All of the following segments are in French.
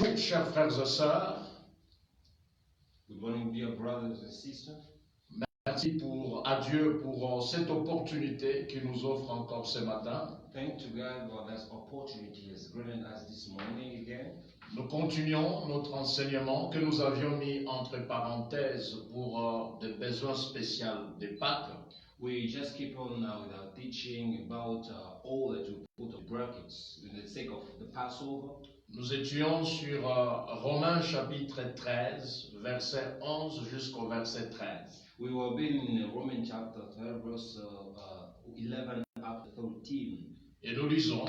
Bonjour, chers frères et sœurs. Good morning, dear brothers and sisters. Merci à Dieu pour cette opportunité qu'il nous offre encore ce matin. Thank to God for that opportunity He has given us this morning again. Nous continuons notre enseignement que nous avions mis entre parenthèses pour des besoins spéciaux des Pâques. We just keep on with our teaching about all that we put in brackets in the sake of the Passover. Nous étions sur Romains chapitre 13, verset 11 jusqu'au verset 13. We were been in Romans chapter 13, verse 11 up to 13. Et nous lisons,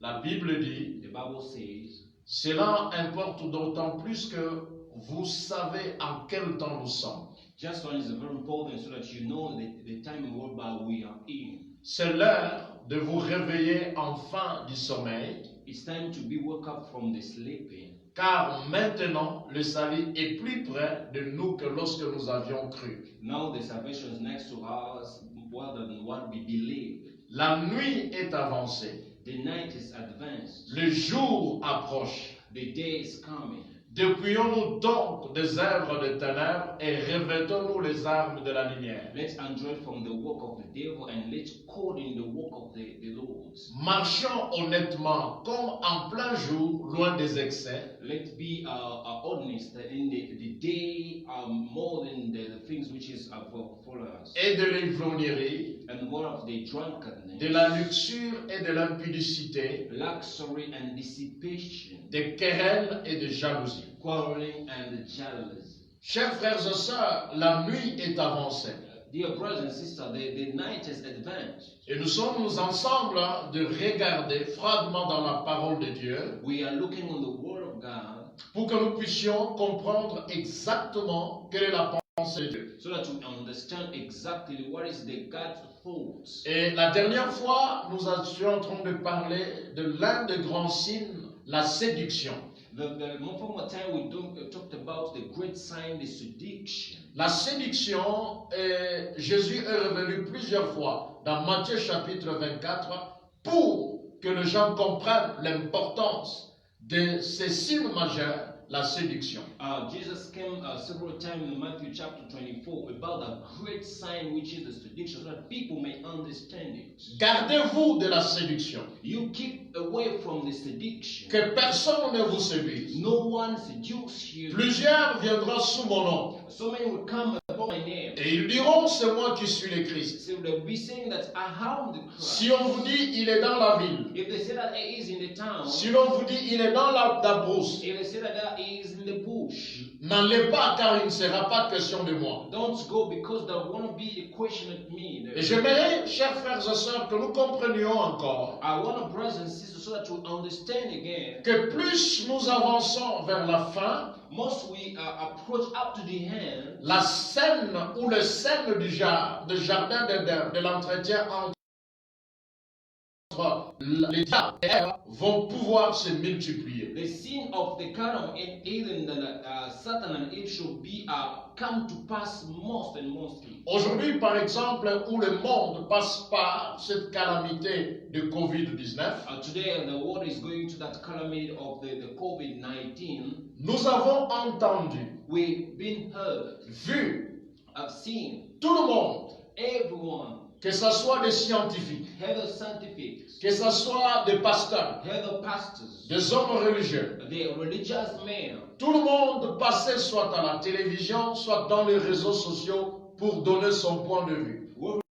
la Bible dit, The Bible says, cela importe d'autant plus que vous savez en quel temps nous sommes. just one is very important so that you know the time whereby we are in. C'est l'heure de vous réveiller enfin du sommeil, It's time to be woke up from the sleeping. car maintenant le salut est plus près de nous que lorsque nous avions cru. Now the salvation is next to us more than what we believe. La nuit est avancée, The night is advanced. le jour approche. The day is coming. Dépouillons-nous donc des œuvres des ténèbres et revêtons-nous les armes de la lumière. Let's enjoy from the work of the devil and let's code in the work of the Lord. Marchons honnêtement comme en plein jour, loin des excès, Let's be honest in the day more than the things which is for us. et de l'ivrognerie, And what of the drunkenness, de la luxure et de l'impudicité, luxury and dissipation, de querelles et de jalousie. quarreling and jealousy. Chers frères et sœurs, la nuit est avancée. Dear brothers and sisters, the night is advanced. Et nous sommes ensemble de regarder froidement dans la parole de Dieu We are looking on the Word of God pour que nous puissions comprendre exactement quelle est la pensée de Dieu. so that we understand exactly what is the God's thoughts. Et la dernière fois, nous étions en train de parler de l'un des grands signes, la séduction. The more former time we talked about the great sign, the seduction. La séduction, Jésus est revenu plusieurs fois dans Matthieu chapitre 24 pour que les gens comprennent l'importance de ces signes majeurs, la séduction. Jesus came several times in Matthew chapter 24 about the great sign which is the seduction so that people may understand it. Gardez-vous de la séduction. You keep away from the seduction. Que personne ne vous séduise. No one seduce you. Plusieurs viendront sous mon nom So many will come upon my name. et ils diront c'est moi qui suis le Christ. So they'll be saying that I am the Christ. Si on vous dit il est dans la ville, If they say that he is in the town, si l'on vous dit il est dans la brousse, if they say that he is in the bush, n'allez pas car il ne sera pas question de moi. don't go because there won't be a question at me. Et j'aimerais, chers frères et sœurs, que nous comprenions encore I want to brothers and sisters so that we understand again. que plus nous avançons vers la fin, Must we approach up to the hand, la scène ou le scène du jardin d'Éden, de l'entretien entre les diables et Ève vont pouvoir se multiplier. the sin of the Garden in Eden, that Satan and Eve should be come to pass most and mostly. Aujourd'hui, par exemple, où le monde passe par cette calamité de Covid-19, Today, the world is going to that calamity of the COVID-19. nous avons entendu, We've been heard, vu, have seen, tout le monde, everyone, que ce soit des scientifiques, heather scientifics, que ce soit des pasteurs, heather pastors, des hommes religieux, the religious men, tout le monde passait soit à la télévision, soit dans les réseaux sociaux pour donner son point de vue.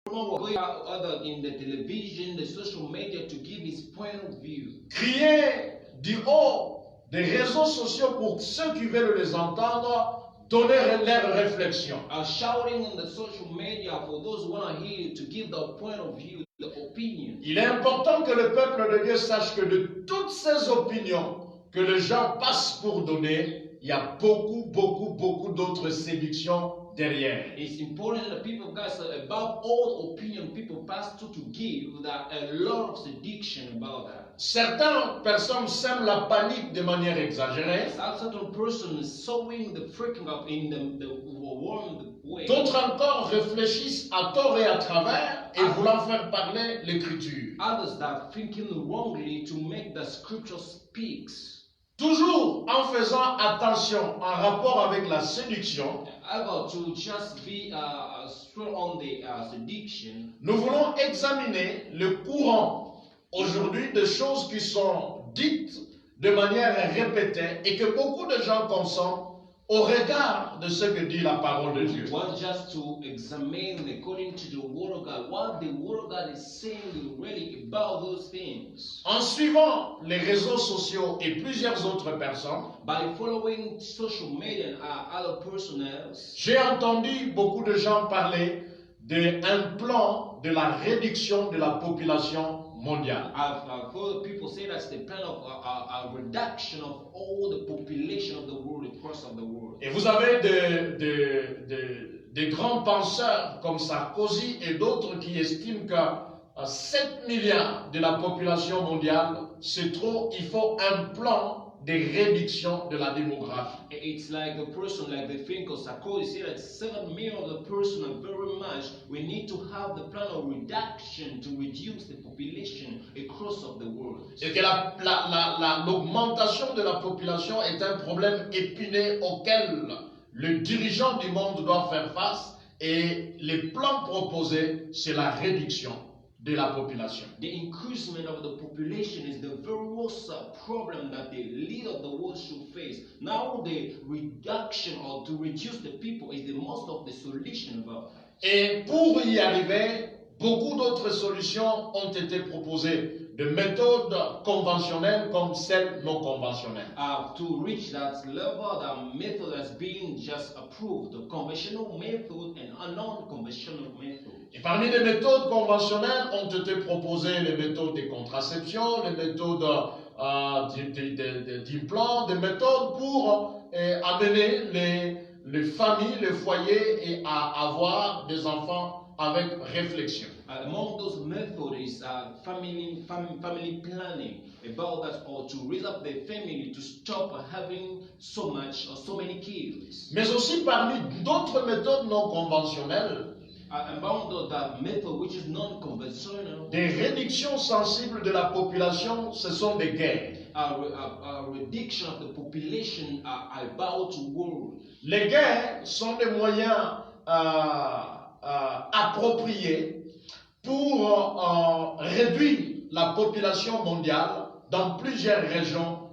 everyone will go out other in the television, the social media to give his point of view. Crier du haut des réseaux sociaux pour ceux qui veulent les entendre, donner leurs réflexions. Shouting on the social media for those who want to hear to give their point of view, the opinion. Il est important que le peuple de Dieu sache que de toutes ces opinions que les gens passent pour donner, il y a beaucoup d'autres séductions derrière. It's important that people, guys, above all opinion people pass to give, that a lot of seduction about that. Certaines personnes sèment la panique de manière exagérée. A certain person is sowing the freaking up in the wrong way. D'autres encore réfléchissent à tort et à travers et voulant faire parler l'écriture. Others that are thinking wrongly to make the scripture speaks. Toujours en faisant attention en rapport avec la séduction, About to just be strong on the seduction, nous voulons examiner le courant aujourd'hui de choses qui sont dites de manière répétée et que beaucoup de gens consomment au regard de ce que dit la parole de Dieu. we want just to examine according to the word of God what the word of God is saying really about those things. En suivant les réseaux sociaux et plusieurs autres personnes, By following social media and other personnel, j'ai entendu beaucoup de gens parler d'un plan de la réduction de la population mondiale. I've heard people say that's the plan of a reduction of all the population of the world across of the world. Et vous avez des grands penseurs comme Sarkozy et d'autres qui estiment que 7 milliards de la population mondiale, c'est trop, il faut un plan de réduction de la démographie. It's like a person, like the think of Sarkozy said that 7 million of the person are very much. We need to have the plan of reduction to reduce the population across of the world. Et que l'augmentation de la population est un problème épineux auquel le dirigeant du monde doit faire face et les plans proposés, c'est la réduction de la population. The increasement of the population is the very worst problem that the leader of the world should face. Now the reduction or to reduce the people is the most of the solution about that. Et pour y arriver, beaucoup d'autres solutions ont été proposées, de méthodes conventionnelles comme celles non conventionnelles. To reach that level, the method has been just approved, the conventional method and a non-conventional method. Et parmi les méthodes conventionnelles ont été proposées les méthodes de contraception, les méthodes d'implants, des méthodes pour amener les familles, les foyers et à avoir des enfants avec réflexion. Among those methods is family planning, about that, or to raise up the family to stop having so much or so many kids. Mais aussi parmi d'autres méthodes non conventionnelles, Among the method which is non-conventional, des réductions sensibles de la population, ce sont des guerres. A reduction of the population about world. Les guerres sont des moyens appropriés pour réduire la population mondiale dans plusieurs régions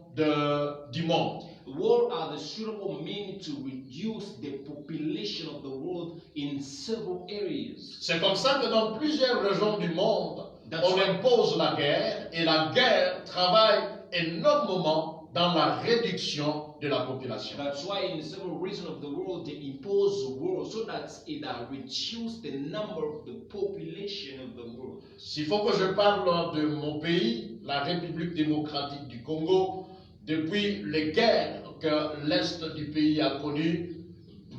du monde. War are the suitable means to reduce the population of the world in several areas. C'est comme ça que dans plusieurs régions du monde, on impose la guerre et la guerre travaille énormément dans la réduction de la population. That's why in several regions of the world they impose war so that it reduces the number of the population of the world. S'il faut que je parle de mon pays, la République démocratique du Congo, depuis les guerres que l'Est du pays a connues,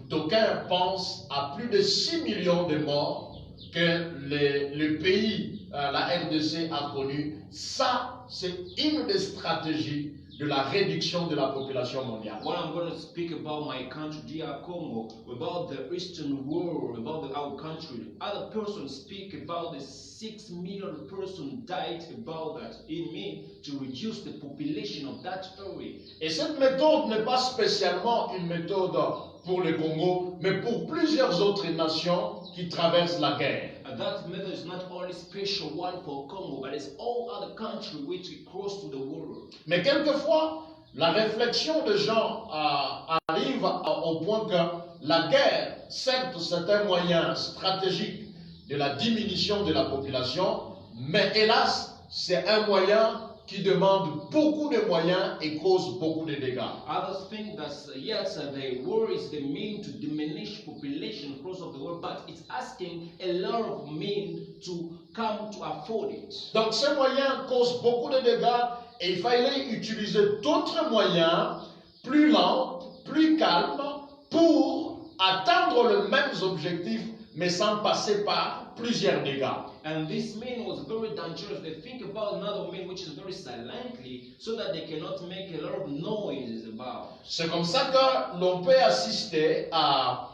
d'aucuns pensent à plus de 6 millions de morts que le pays, la RDC, a connu. Ça, c'est une des stratégies de la réduction de la population mondiale. What I'm going to speak about my country, DR Congo, about the Eastern world, about our country. Other persons speak about the 6 million person died about that in me to reduce the population of that area. Et cette méthode n'est pas spécialement une méthode pour le Congo, mais pour plusieurs autres nations qui traversent la guerre. That method is not only special one for Congo, but it's all other countries which cross to the world. Mais quelquefois, la réflexion des gens arrive au point que la guerre, certes, c'est un moyen stratégique de la diminution de la population, mais hélas, c'est un moyen qui demande beaucoup de moyens et cause beaucoup de dégâts. Others think that yes, the war is the mean to diminish population across of the world, but it's asking a lot of men to come to afford it. Donc ces moyens causent beaucoup de dégâts et il fallait utiliser d'autres moyens plus lents, plus calmes pour atteindre les mêmes objectifs mais sans passer par plusieurs dégâts. And this man was very dangerous. They think about another man which is very silently so that they cannot make a lot of noises about. C'est comme ça que l'on peut assister à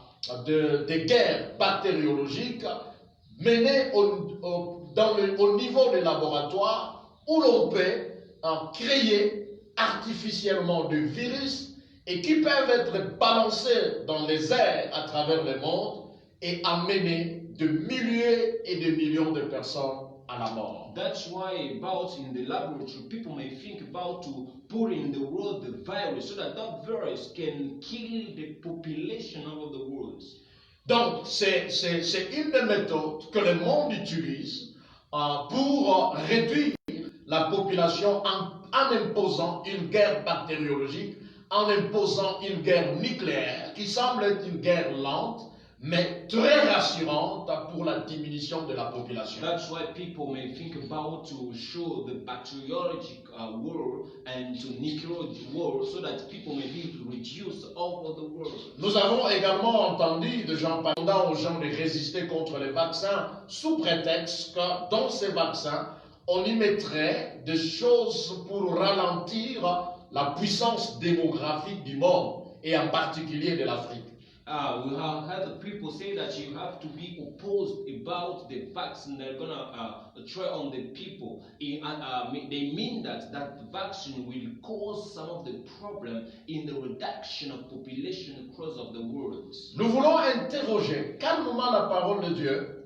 des guerres bactériologiques menées au niveau des laboratoires où l'on peut créer artificiellement de virus et qui peuvent être balancés dans les airs à travers le monde et amener de milliers et de millions de personnes à la mort. That's why about in the laboratory people may think about to put in the world the virus so that that virus can kill the population of the world. Donc c'est une des méthodes que le monde utilise pour réduire la population en imposant une guerre bactériologique, en imposant une guerre nucléaire qui semble être une guerre lente, mais très rassurante pour la diminution de la population. That's why people may think about to show the bacteriologic war and to nuclear war so that people may be able to reduce over the world. Nous avons également entendu des gens demandant aux gens de résister contre les vaccins sous prétexte que dans ces vaccins, on y mettrait des choses pour ralentir la puissance démographique du monde et en particulier de l'Afrique. We have had people say that you have to be opposed about the vaccine they're gonna try on the people. They mean that the vaccine will cause some of the problem in the reduction of population across of the world. Nous voulons interroger calmement la parole de Dieu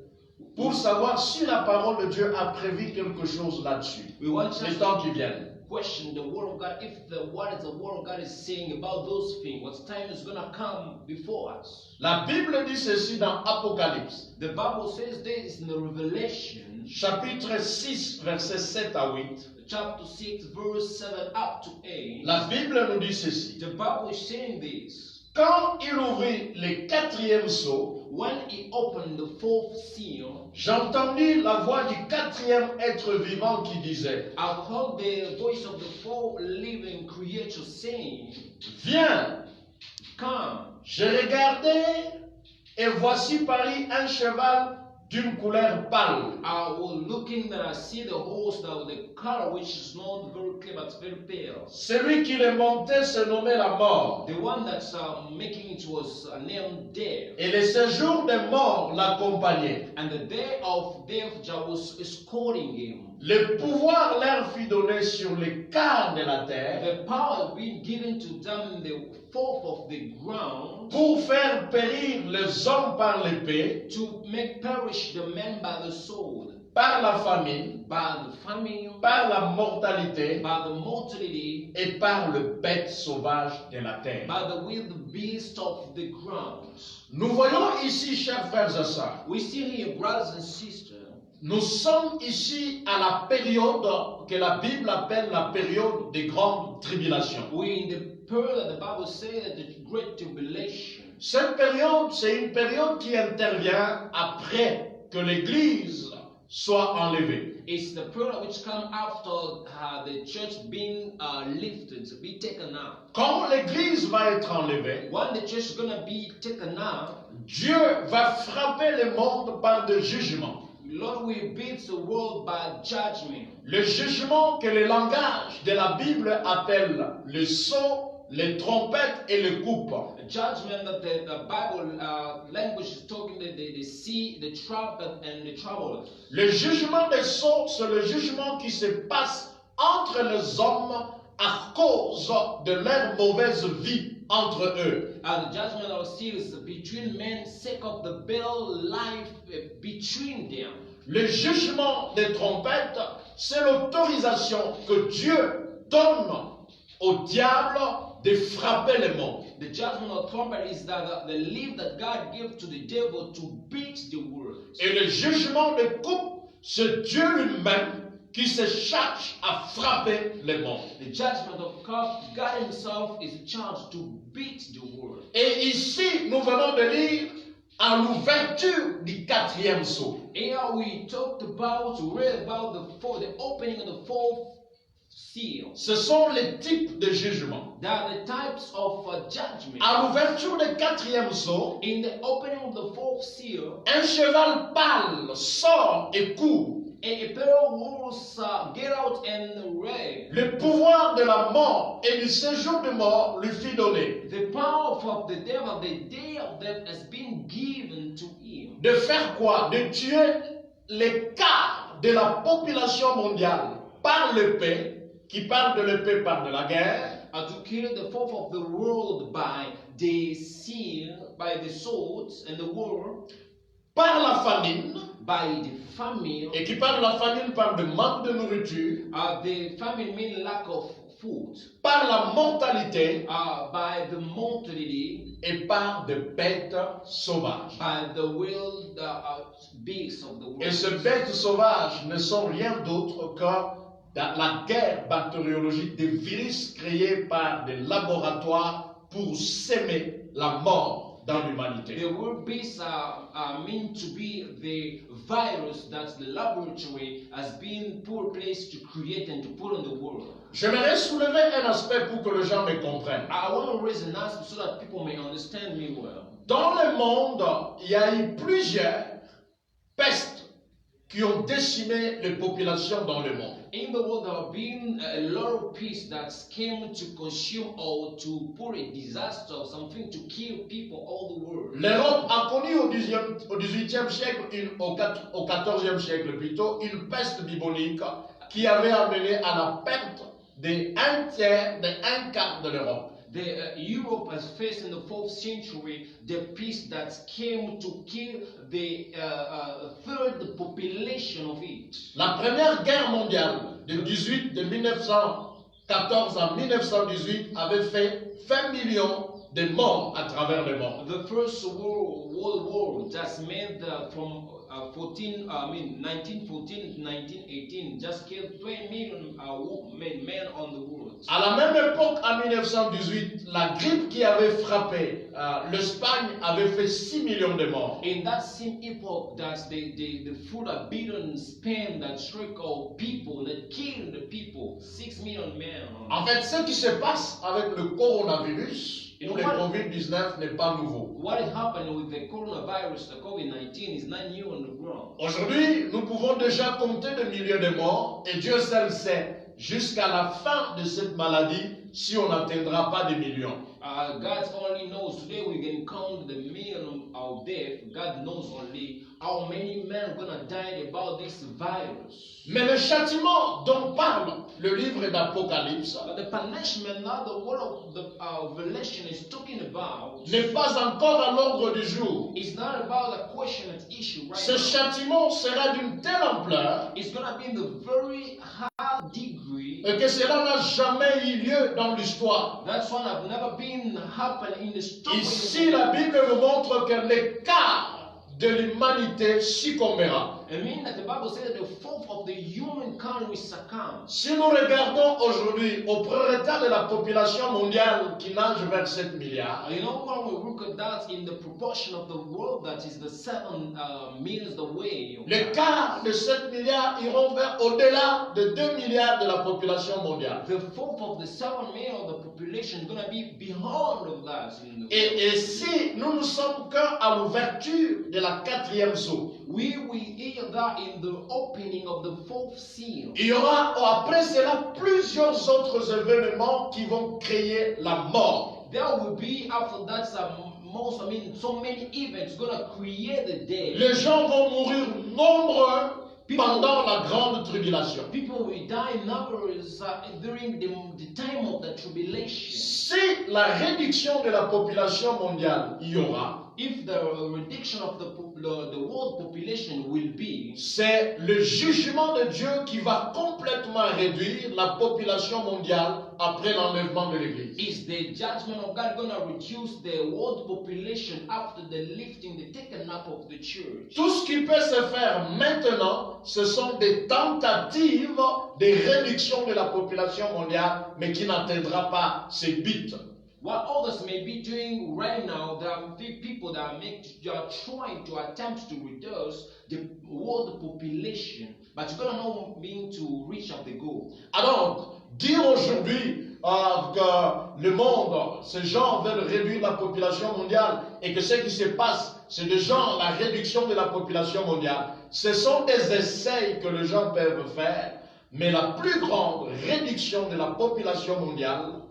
pour savoir si la parole de Dieu a prévu quelque chose là-dessus. We want Les to temps qui viennent. question the word of God, if what is the word of God is saying about those things, what time is gonna come before us. La Bible dit ceci dans Apocalypse, The Bible says this in the Revelation, chapitre 6, versets 7 à 8. chapter 6, verse 7 up to 8. La Bible nous dit ceci. The Bible is saying this. Quand il ouvrit le quatrième sceau, When he opened the fourth seal, j'entendis la voix du quatrième être vivant qui disait, I heard the voice of the four living creatures saying, viens. come. Je regardai et voici parut un cheval d'une couleur pâle. I was looking and I see the horse that the color which is not very clear but very pale. Celui qui le montait se nommait la mort. The one that's making it was named Death. Et le séjour des morts l'accompagnait. And the day of death was escorting him. Le pouvoir leur fut donné sur les quart de la terre The power being given to them the fourth of the ground pour faire périr les hommes par l'épée, to make perish the men by the sword, par la famine, by the famine, par la mortalité by the mortality, et par le bête sauvage de la terre. by the wild beast of the ground. Nous voyons ici, chers frères et sœurs, We see here, brothers and sisters, nous sommes ici à la période que la Bible appelle la période des grandes tribulations. we in the period that the Bible says that the great tribulation. Cette période, c'est une période qui intervient après que l'Église soit enlevée. It's the period which comes after the church being lifted, be taken out. Quand l'Église va être enlevée, When the church is going to be taken out, Dieu va frapper le monde par des jugements. Lord will beat the world by judgment. Le jugement que le langage de la Bible appelle le sceau, les trompettes et les coupes. The judgment that the Bible language is talking, the sea, the trumpet, and the trouble. Le jugement des sceaux, c'est le jugement qui se passe entre les hommes à cause de leur mauvaise vie entre eux. The judgment of sea is between men, sake of the bell life between them. Le jugement des trompettes, c'est l'autorisation que Dieu donne au diable de frapper le monde. The judgment of trumpet is that the leave that God gave to the devil to beat the world. Et le jugement des coupes, c'est Dieu lui-même qui se charge à frapper le monde. The judgment of God himself is charged to beat the world. Et ici, nous venons de lire à l'ouverture du quatrième sceau. Here we read about the opening of the fourth seal. Ce sont les types de jugements. They are the types of judgment. À l'ouverture du quatrième sceau, In the opening of the fourth seal, un cheval pâle sort et court. a pale horse get out and ran. Le pouvoir de la mort et du séjour de mort lui fut donné. The power of the devil, the day of death, has been given to him. De faire quoi? De tuer les quarts de la population mondiale par l'épée qui parle de l'épée parle de la guerre. To kill the fourth of the world by the sea, by the swords and the war, Par la famine, by the famine. et qui parle de la famine parle de manque de nourriture. The famine means lack of food. Par la mortalité By the mortality, et par des bêtes sauvages. by the wild beasts of the world. Et ces bêtes sauvages ne sont rien d'autre que la guerre bactériologique des virus créés par des laboratoires pour s'aimer la mort dans l'humanité. The wild beasts are meant to be the virus that the laboratory has been put place to create and to put on the world. J'aimerais soulever un aspect pour que les gens me comprennent. I want to raise an aspect so that people may understand me well. Dans le monde, il y a eu plusieurs pestes qui ont décimé les populations dans le monde. In the world, there have been a lot of peace that came to consume or to put a disaster or something to kill people all the world. L'Europe a connu au XVIIIe siècle, au XIVe siècle plutôt, une peste bubonique qui avait amené à la perte d'un tiers, d'un quart de l'Europe. Europe has faced in the 4th century the peace that came to kill the third population of it. La première guerre mondiale de 1914 à 1918 avait fait 20 millions de morts à travers le monde. The first World War just made from 1914 to 1918 just killed 20 million men on the world. À la même époque, en 1918, la grippe qui avait frappé l'Espagne avait fait 6 millions de morts. In that same epoch, that the food had beaten Spain, that struck all people, that killed the people, 6 million men. En fait, ce qui se passe avec le coronavirus ou le COVID-19 n'est pas nouveau. What happened with the coronavirus, the COVID-19, is not new on the ground. Aujourd'hui, nous pouvons déjà compter des milliers de morts et Dieu seul sait jusqu'à la fin de cette maladie si on n'atteindra pas des millions. God only knows. Today we can count the million of death. God knows only how many men are going to die about this virus. Mais le châtiment dont parle le livre d'Apocalypse But the punishment now the word of the Revelation is talking about n'est pas encore à l'ordre du jour. is not about a question and issue right Ce now. châtiment sera d'une telle ampleur It's going to be in the very high degree. que cela n'a jamais eu lieu dans l'histoire. That's one have never been happened in the story. Ici, la Bible nous montre que l'écart de l'humanité succombera. I mean that the Bible says that the fourth of the humankind will succumb. Si nous regardons aujourd'hui au prorata de la population mondiale qui nage vers 7 milliards, You know, when we look at that in the proportion of the world that is the 7 millions away, le quart de 7 milliards iront vers au-delà de 2 milliards de la population mondiale. the fourth of the 7 million of the population is going to be beyond of that. In the Et si nous ne sommes qu'à l'ouverture de la 4e sceau, we will hear that in the opening of the fourth seal. il y aura après cela plusieurs autres événements qui vont créer la mort. There will be after that so many events going to create the day. Les gens vont mourir nombreux pendant la grande tribulation. People will die in numbers during the time of the tribulation. Si la réduction de la population mondiale y aura, If the reduction of the world population will be, c'est le jugement de Dieu qui va complètement réduire la population mondiale après l'enlèvement de l'Église. is the judgment of God going to reduce the world population after the lifting, the taken up of the church? Tout ce qui peut se faire maintenant, ce sont des tentatives de réduction de la population mondiale, mais qui n'atteindra pas ses buts. What others may be doing right now, there are people that are trying to attempt to reduce the world population, but you're going to know mean to reach up the goal. Alors, dire aujourd'hui que le monde, ces gens veulent réduire la population mondiale et que ce qui se passe, c'est des gens, la réduction de la population mondiale, ce sont des essais que les gens peuvent faire, mais la plus grande réduction de la population mondiale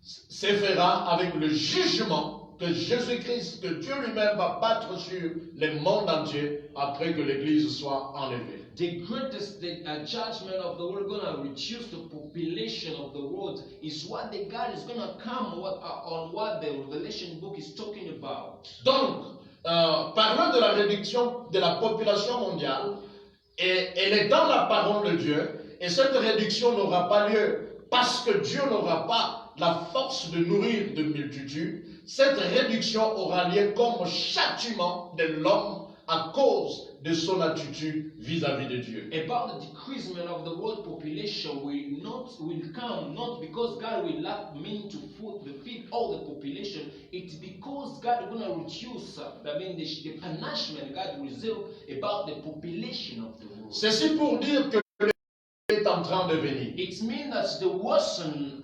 se fera avec le jugement que Jésus-Christ, que Dieu lui-même va battre sur le monde entier après que l'Église soit enlevée. the greatest judgment of the world gonna reduce the population of the world is what the God is gonna come on what the Revelation book is talking about. Donc, parlant de la réduction de la population mondiale, et elle est dans la parole de Dieu, et cette réduction n'aura pas lieu parce que Dieu n'aura pas la force de nourrir de multitudes. Cette réduction aura lieu comme châtiment de l'homme à cause de son attitude vis-à-vis de Dieu. About the decreasement of the world population will come not because God will lack mean to feed all the population. It's because God will gonna reduce the punishment God will reserve about the population of the world. Ceci pour dire que est en train de venir. It means that the worsen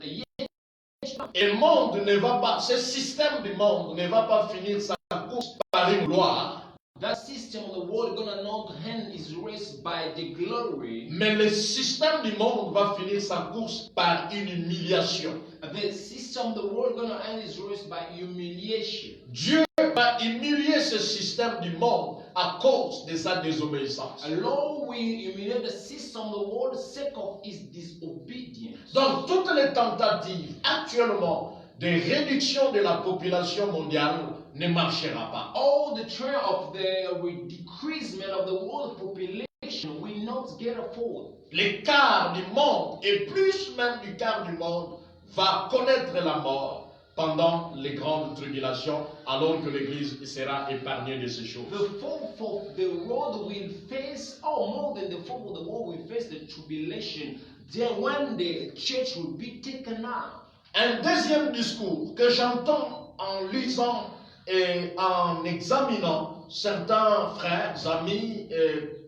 et le monde ne va pas, ce système du monde ne va pas finir sa course par une gloire. That system of the world gonna not end his race by the glory. Mais le système du monde va finir sa course par une humiliation. The system of the world gonna end his race by humiliation. Dieu va humilier ce système du monde à cause de sa désobéissance. The Lord will humiliate the system of the world sake of his disobedience. Donc toutes les tentatives actuellement de réduction de la population mondiale ne marchera pas. All the trend of the decreasement of the world population will not get afford. Le quart du monde, et plus même du quart du monde, va connaître la mort pendant les grandes tribulations, alors que l'Église sera épargnée de ces choses. The fourth of the world will face, more than the fourth of the world will face the tribulation. Then when the church will be taken out. Un deuxième discours que j'entends en lisant et en examinant certains frères, amis,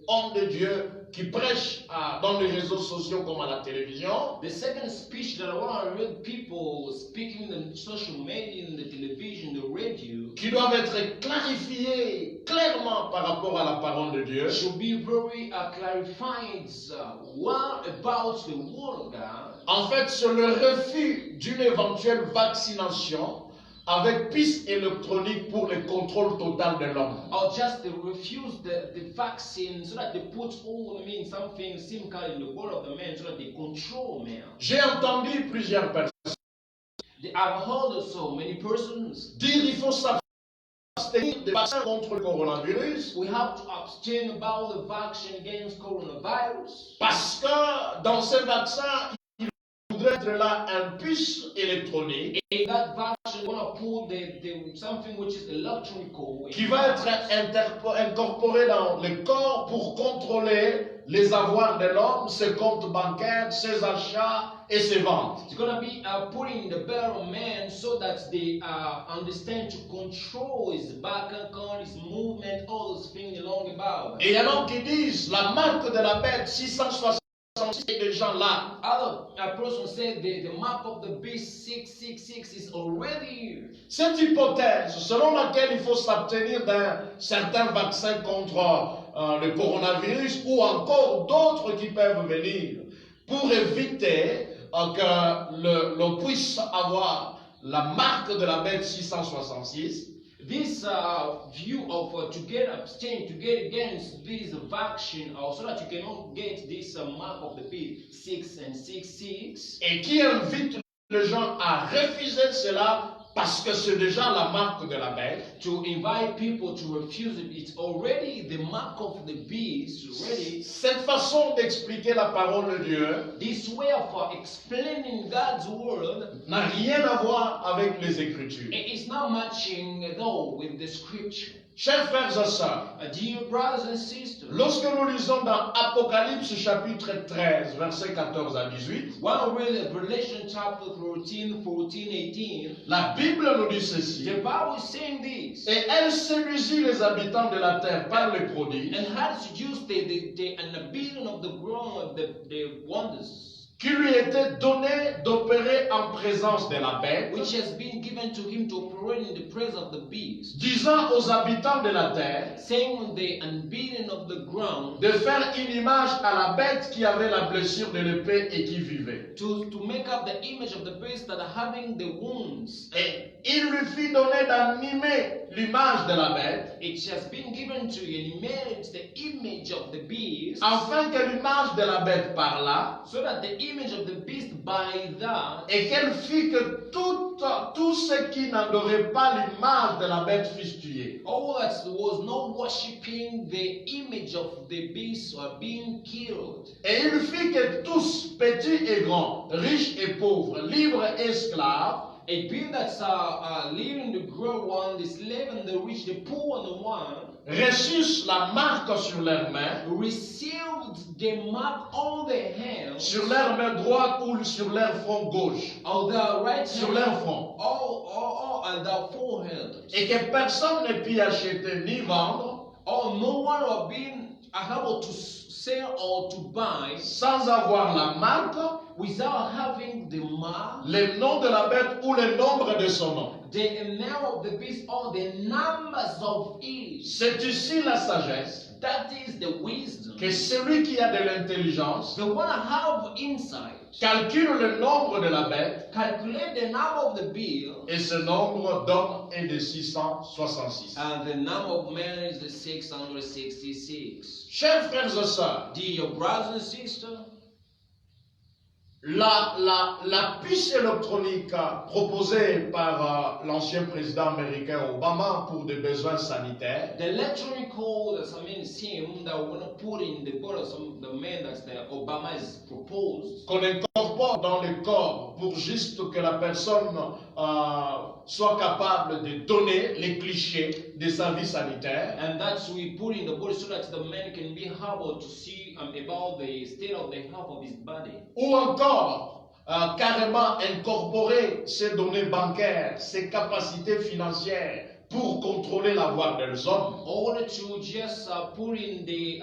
hommes de Dieu qui prêchent dans les réseaux sociaux comme à la télévision. The second speech that I want to read people speaking in the social media, in the television, the radio, qui doivent être clarifiés clairement par rapport à la parole de Dieu. Should be very clarified what about the word of God. En fait, c'est le refus d'une éventuelle vaccination avec piste électronique pour le contrôle total de l'homme. Or just they refuse the vaccine so that they put all something SIM card in the body of the man so that they control man. J'ai entendu plusieurs personnes I've heard so many persons dire il faut s'abstenir des vaccins contre le coronavirus. We have to abstain about the vaccine against coronavirus. Parce que dans ces vaccins, il faudrait être là un puce électronique. In that vaccine, we're going to put the something which is electrical. Qui va être incorporé dans le corps pour contrôler les avoirs de l'homme, ses comptes bancaires, ses achats et ses ventes. It's going to be put in the belly of man so that they understand to control his bank account, his movement, all those things along about. Et il y en a qui disent la marque de la bête 666 des gens là. Other person said the mark of the beast 666 is already here. Cette hypothèse selon laquelle il faut s'abstenir d'un certain vaccin contre le coronavirus ou encore d'autres qui peuvent venir pour éviter que l'on puisse avoir la marque de la bête 666. This view of to get abstain, to get against this vaccine, so that you cannot get this mark of the beast 666. Et qui invite les gens à refuser cela parce que c'est déjà la marque de la bête. To invite people to refuse it, it's already the mark of the beast. Already. Cette façon d'expliquer la parole de Dieu, this way of explaining God's word, n'a rien à voir avec les Écritures. It is not matching at all with the scripture. Chers frères et sœurs, dear brothers and sisters, lorsque nous lisons dans Apocalypse chapitre 13, versets 14 à 18, when we read Revelation chapter 13, 14, 18, la Bible nous dit ceci. The Bible is saying this. Et elle séduisit les habitants de la terre par les prodiges, and had seduced the inhabitant of the ground, the wonders, qui lui était donné d'opérer en présence de la bête, which has been given to him to operate in the presence of the beast, disant aux habitants de la terre, saying the unbeaten of the ground, de faire une image à la bête qui avait la blessure de l'épée et qui vivait. to make up the image of the beast that are having the wounds. Et il lui fit donner d'animer l'image de la bête, It has been given to you an image, the image of the beast, afin que l'image de la bête parlât, so that the image of the beast by that, et qu'elle fit que tous ceux qui n'adoraient pas l'image de la bête fussent tués. all that was not worshipping the image of the beast were being killed. Et il fit que tous, petits et grands, riches et pauvres, libres et esclaves, A being that's living the great one, the slave and the rich, the poor and the one, reçussent la marque sur leurs mains, received the mark on their hands, sur leur main droite ou sur leur front gauche, on their right sur hand, leur front, all and their forehead. et que personne ne put acheter ni vendre No one are being able to sell or to buy sans avoir la marque, without having the mark, le nom de la bête ou le nombre de son nom. the name of the beast, or the numbers of it. C'est ici la sagesse, That is the wisdom. que celui qui a de l'intelligence The one have insight. calcule le nombre de la bête, Calculate the number of the bill, et ce nombre d'hommes est de 666. and the number of men is the 666. Chers frères et sœurs, Dear brothers and sisters, la puce électronique proposée par l'ancien président américain Obama pour des besoins sanitaires the electronical SIM that we're going to put in the body of the man that Obama has proposed, qu'on incorpore dans le corps pour juste que la personne soit capable de donner les clichés des services sanitaires, and that's we put in the body so that the man can be able to see about the state of the health of his body. ou encore carrément incorporer ses données bancaires, ses capacités financières pour contrôler la voix des hommes. Or to just put in the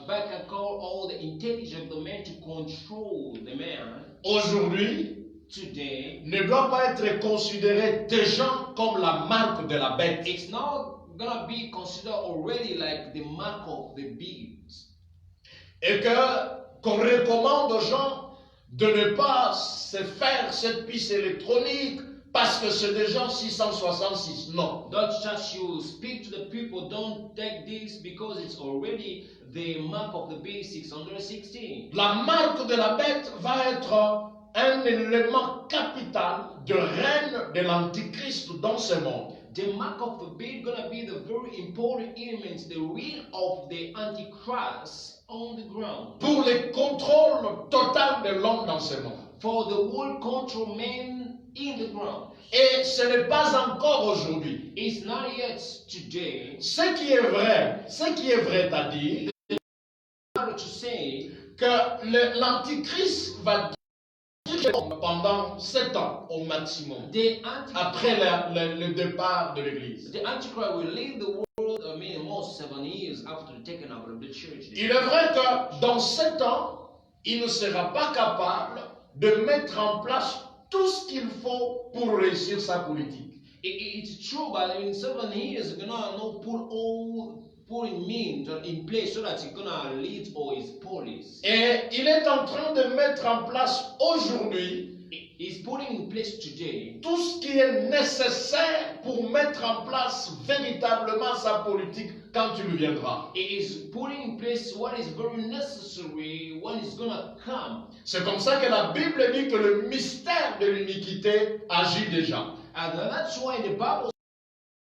back account all the intelligence of the man to control the man. Aujourd'hui, Today, ne doit pas être considéré des gens comme la marque de la bête. it's not gonna be considered already like the mark of the beast. Et qu'on recommande aux gens de ne pas se faire cette puce électronique parce que c'est déjà 666. Non. That's just you speak to the people, don't take this because it's already the mark of the beast 616. La marque de la bête va être un élément capital de règne de l'Antichrist dans ce monde. The mark of the beast gonna be the very important element, the reign of the Antichrist on the ground. Pour le contrôle total de l'homme dans ce monde. For the world control man in the ground. Et ce n'est pas encore aujourd'hui. It's not yet today. Ce qui est vrai, à dire To say que l'Antichrist va diriger pendant 7 ans au maximum, the après le départ de l'Église. The Antichrist will leave the world, almost 7 years after taking out of the church. Il est vrai que dans 7 ans, il ne sera pas capable de mettre en place tout ce qu'il faut pour réussir sa politique. It's true, but in 7 years, you're gonna put in means in place so that you're gonna lead all his policies. Et il est en train de mettre en place aujourd'hui He's putting in place today tout ce qui est nécessaire pour mettre en place véritablement sa politique quand il viendra. He is putting in place what is very necessary when it's gonna come. C'est comme ça que la Bible dit que le mystère de l'iniquité agit déjà. And that's why the Bible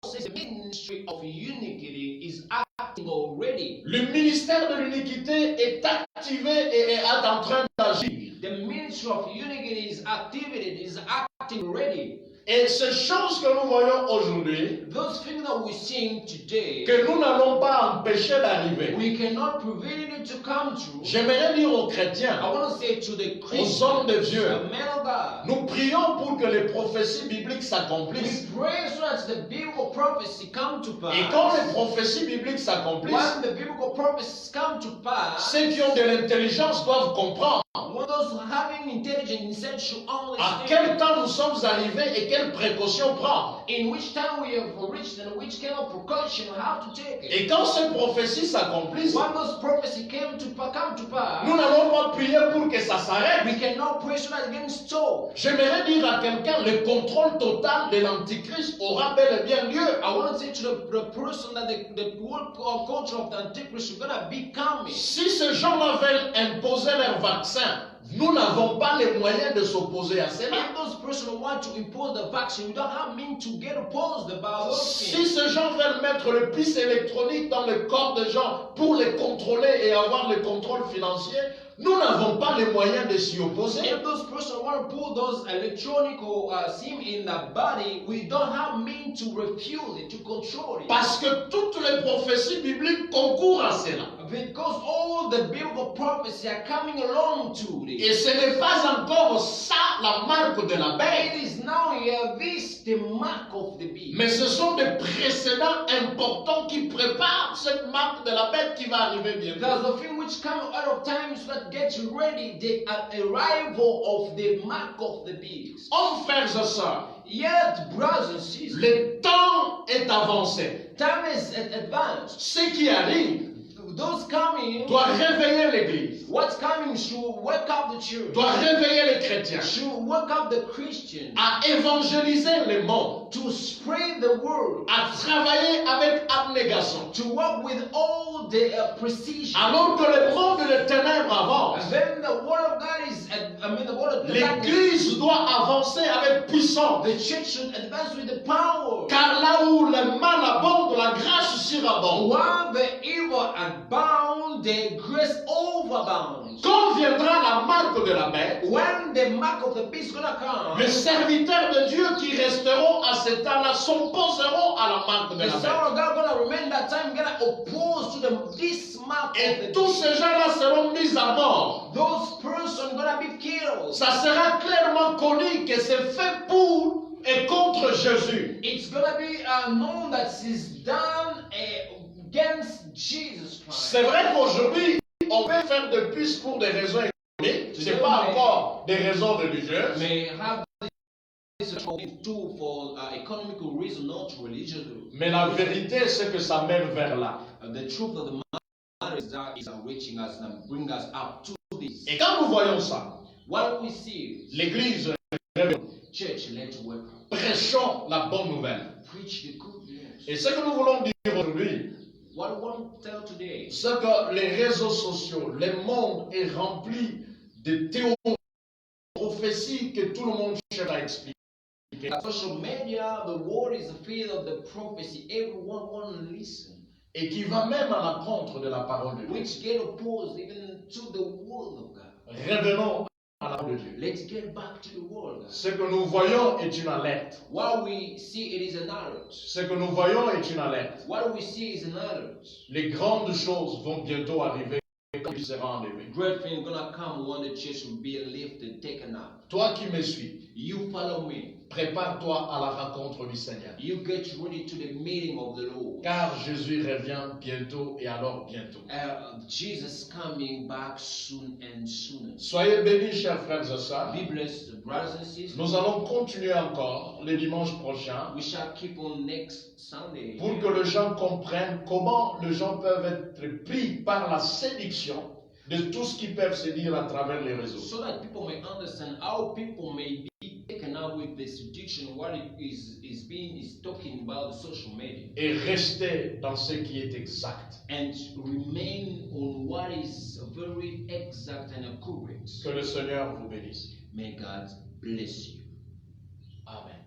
says the ministry of iniquity is acting already. Le ministère de l'iniquité est activé et est en train d'agir. The ministry of iniquity is activated, is acting already. Et ces choses que nous voyons aujourd'hui, Those things that we're seeing today, que nous n'allons pas empêcher d'arriver. we cannot prevent it to come true. J'aimerais dire aux chrétiens, I want to say to the aux Christians, hommes de Dieu, the men of God, nous prions pour que les prophéties bibliques we s'accomplissent. pray so that the biblical prophecy come to pass. Et quand les prophéties bibliques s'accomplissent, When the biblical prophecies come to pass, ceux qui ont de l'intelligence doivent comprendre One of those having intelligence instead should À understand quel temps nous sommes arrivés et quelles précautions prendre. in which time we have reached and which kind of precaution how to take it. Et quand ces prophéties s'accomplissent, When those prophecy come to pass, nous n'allons pas prier pour que ça s'arrête. we cannot pray so that against stop. J'aimerais dire à quelqu'un, le contrôle total de l'Antichrist aura bel et bien lieu. I want to say to the person that the world culture of the Antichrist is going to be coming. Si ces gens-là veulent imposer leur vaccin, nous n'avons pas les moyens de s'opposer à cela. If those persons want to impose the vaccine, we don't have means to get opposed about those Si things. ces gens veulent mettre le puce électronique dans le corps des gens pour les contrôler et avoir le contrôle financier, nous n'avons pas les moyens de s'y opposer. If those persons want to put those electronic SIM in the body, we don't have means to refuse it, to control it. Parce que toutes les prophéties bibliques concourent à cela. Because all the biblical prophecies are coming along to Et this. ce n'est pas encore ça la marque de la bête. It is now here this the mark of the beast. Mais ce sont des précédents importants qui préparent cette marque de la bête qui va arriver bientôt. There's the thing which come out of times that gets ready, the arrival of the mark of the beast. Hommes, frères et sœurs, Yet, brothers and sisters, le temps est avancé. time is advanced. Ce qui arrive Those coming, doit réveiller l'Église, what's coming should wake up the church, doit réveiller les chrétiens should wake up the Christians, à évangéliser le monde, to spread the word, à travailler avec abnégation. to work with all the precision. Alors que le monde de ténèbres avance, And then the word of God is, the word of the darkness, l'Église doit avancer avec puissance. the church should advance with the power. Car là où le mal abonde, la grâce surabonde. While the evil abound, the grace overbounds. Quand viendra la marque de la bête, When the mark of the beast is gonna come, les serviteurs de Dieu qui resteront à cet temps-là s'opposeront à la marque de the la Son bête. of God gonna remain that time, gonna oppose to this mark of Et the tous beast. ces gens-là seront mis à mort. Those persons gonna be killed. Ça sera clairement connu que c'est fait pour et contre Jésus. It's gonna be known that it's done against Jesus Christ. C'est vrai qu'aujourd'hui, on peut faire de plus pour des raisons économiques. Ce n'est pas encore des raisons religieuses. May have this tool for economical reason, not religious. Mais la vérité, c'est que ça mène vers là. The truth of the matter is that is reaching us and bring us up to this. Et quand nous voyons ça, What we see, l'Église, church, let's wake up. prêchons la bonne nouvelle. Preach the good news. Et ce que nous voulons dire aujourd'hui, What we want to tell today, c'est que les réseaux sociaux, le monde est rempli de théories, prophéties que tout le monde cherche à expliquer. social media, the world is filled of the prophecy. Everyone want to listen, Et qui va même à l'encontre de la parole de Dieu. which get opposed even to the word of God. Revenons à la parole de Dieu. Let's get back to the word. God. Ce que nous voyons est une alerte. What we see, it is an alert. Ce que nous voyons est une alerte. What we see is an alert. Les grandes choses vont bientôt arriver quand il sera enlevé. Great thing gonna come when the church will be lifted, taken out. Toi qui me suis, You follow me. prépare-toi à la rencontre du Seigneur. You get ready to the meeting of the Lord. Car Jésus revient bientôt et alors bientôt. Jesus coming back soon and sooner. Soyez bénis, chers frères et sœurs. Be blessed, brothers and sisters. Nous allons continuer encore le dimanche prochain We shall keep on next Sunday pour que les gens comprennent comment les gens peuvent être pris par la séduction de tout ce qu'ils peuvent se dire à travers les réseaux. so that people may understand how people may be taken out with the seduction, what it is talking about the social media, Et rester dans ce qui est exact. and remain on what is very exact and accurate. Que le Seigneur vous bénisse. May God bless you. Amen.